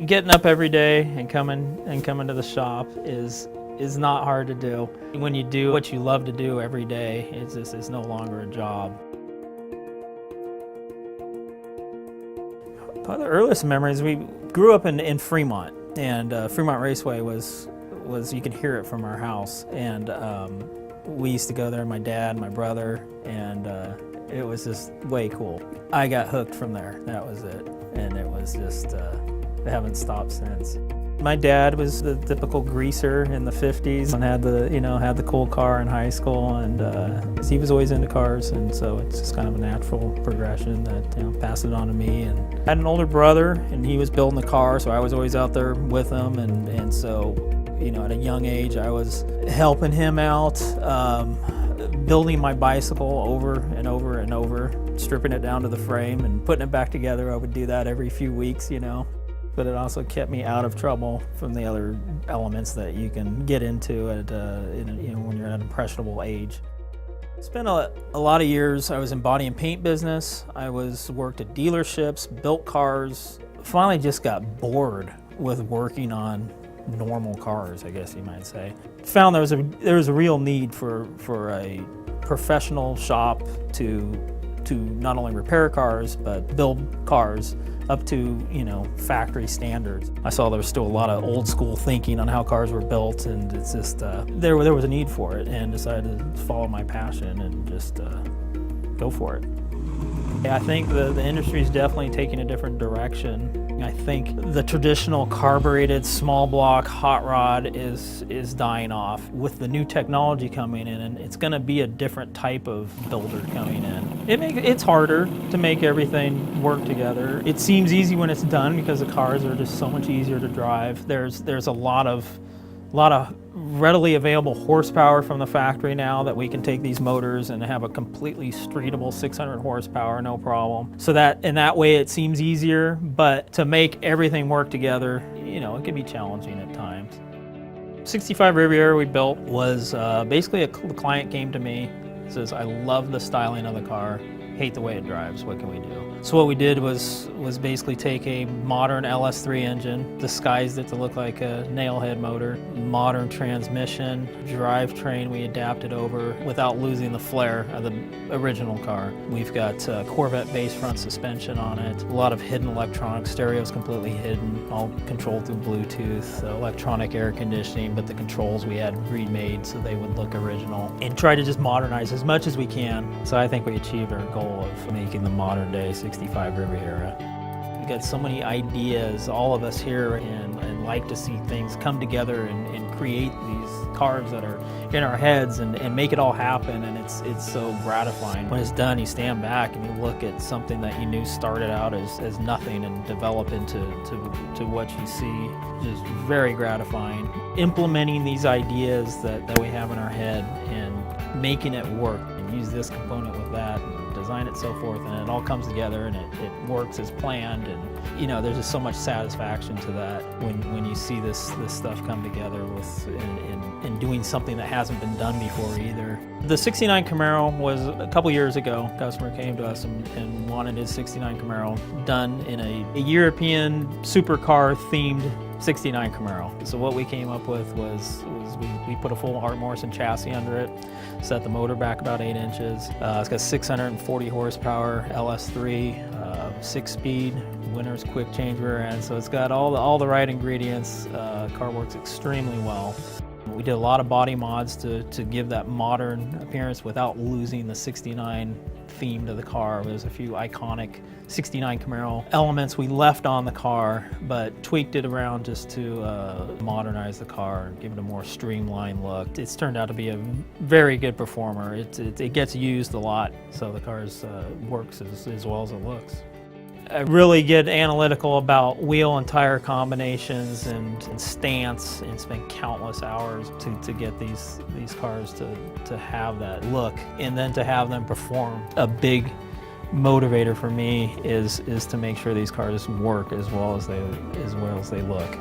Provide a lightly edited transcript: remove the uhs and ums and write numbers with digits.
Getting up every day and coming to the shop is not hard to do. When you do what you love to do every day, it's no longer a job. One of the earliest memories, we grew up in Fremont, and Fremont Raceway was you could hear it from our house, and we used to go there, my dad, my brother, and it was just way cool. I got hooked from there, that was it, and it was just, I haven't stopped since. My dad was the typical greaser in the 50s and had the cool car in high school, and he was always into cars, and so it's just kind of a natural progression that passed it on to me. And I had an older brother, and he was building the car, so I was always out there with him, and so at a young age I was helping him out, building my bicycle over and over and over, stripping it down to the frame and putting it back together. I would do that every few weeks, But it also kept me out of trouble from the other elements that you can get into at when you're at an impressionable age. Spent a lot of years. I was in body and paint business. I worked at dealerships, built cars. Finally, just got bored with working on normal cars, I guess you might say. Found there was a real need for a professional shop to not only repair cars but build cars up to factory standards. I saw there was still a lot of old school thinking on how cars were built, and it's just there was a need for it, and decided to follow my passion and just go for it. I think the industry is definitely taking a different direction. I think the traditional carbureted small block hot rod is dying off. With the new technology coming in, and it's going to be a different type of builder coming in. It's harder to make everything work together. It seems easy when it's done because the cars are just so much easier to drive. There's a lot of readily available horsepower from the factory now that we can take these motors and have a completely streetable 600 horsepower, no problem. So in that way it seems easier, but to make everything work together, it can be challenging at times. 65 Riviera we built was basically the client came to me, says, I love the styling of the car, hate the way it drives, what can we do? So what we did was basically take a modern LS3 engine, disguised it to look like a nailhead motor, modern transmission, drivetrain we adapted over without losing the flair of the original car. We've got Corvette base front suspension on it, a lot of hidden electronics, stereo's completely hidden, all controlled through Bluetooth, electronic air conditioning, but the controls we had remade so they would look original, and try to just modernize as much as we can. So I think we achieved our goal of making the modern day 65 Riviera. We've got so many ideas, all of us here, and like to see things come together and create these cars that are in our heads and make it all happen, and it's so gratifying. When it's done, you stand back and you look at something that you knew started out as nothing and develop into what you see. Just very gratifying. Implementing these ideas that we have in our head and making it work, and use this component with that, design it, so forth, and it all comes together and it works as planned. And there's just so much satisfaction to that when you see this stuff come together and doing something that hasn't been done before either. The 69 Camaro was a couple years ago. A customer came to us and wanted his 69 Camaro done in a European supercar themed 69 Camaro. So what we came up with was we put a full Art Morrison chassis under it, set the motor back about 8 inches. It's got 640 horsepower, LS3, 6-speed, Winner's quick change rear end. So it's got all the right ingredients. Car works extremely well. We did a lot of body mods to give that modern appearance without losing the 69 theme to the car. There's a few iconic 69 Camaro elements we left on the car, but tweaked it around just to modernize the car and give it a more streamlined look. It's turned out to be a very good performer. It gets used a lot, so the car works as well as it looks. I really get analytical about wheel and tire combinations and stance, and spend countless hours to get these cars to have that look, and then to have them perform. A big motivator for me is to make sure these cars work as well as they look.